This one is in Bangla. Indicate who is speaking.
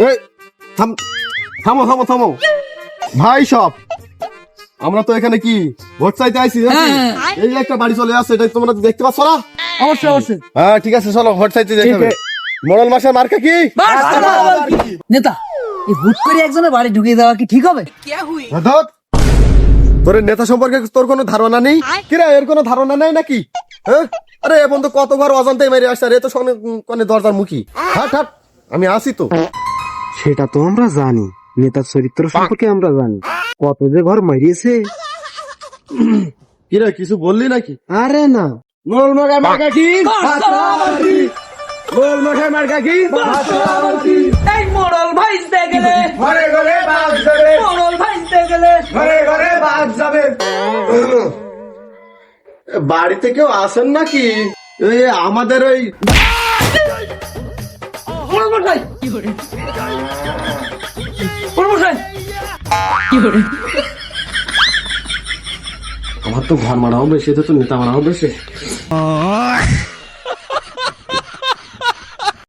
Speaker 1: এই থামো থামো থামো ভাই, সব আমরা তো এখানে কি ভোট চাইতে আইছি নাকি? এই যে একটা বাড়ি চলে আসছে, এটা তোমরা দেখতে পাচ্ছ না?
Speaker 2: অবশ্যই অবশ্যই।
Speaker 1: হ্যাঁ ঠিক আছে, চলো ভোট চাইতে যাই। মোড়ল মাসের মার্কা কি?
Speaker 2: নেতা, এই হুট করে একজনের বাড়ি ঢুকিয়ে দেওয়া কি ঠিক হবে?
Speaker 1: ধর, তোর এই নেতা সম্পর্কে তোর কোনো ধারণা নেই? কিরা, এর কোনো ধারণা নেই নাকি? হ্যাঁ, আরে এ বন্ধু কত ঘর অজান্তেই মেরে আসছে, আর এ তো কোনে দরজার মুখী। হাট হাট, আমি আসি তো।
Speaker 3: সেটা তো আমরা জানি, নেতার চরিত্র সম্পর্কে আমরা জানি, কত যে ঘর মারিয়েছে।
Speaker 1: কিরা, কিছু বললি নাকি?
Speaker 3: আরে না,
Speaker 1: মোড়ল মার্কা মার্কা কি? মোড়ল মার্কা মার্কা কি?
Speaker 2: এই মোড়ল ভাইস্তে গেলে,
Speaker 1: ঘরে ঘরে বাঘ যাবে,
Speaker 2: মোড়ল ভাইস্তে গেলে।
Speaker 1: ঘরে ঘরে বাঘ যাবে। বাড়িতে কেউ আসেন নাকি? এই আমাদের ওই
Speaker 2: মোড়ল মশাই, মোড়ল মশাই।
Speaker 1: আমার তো ঘর মারাও বেশি, তো নেতা মারাও বেশি।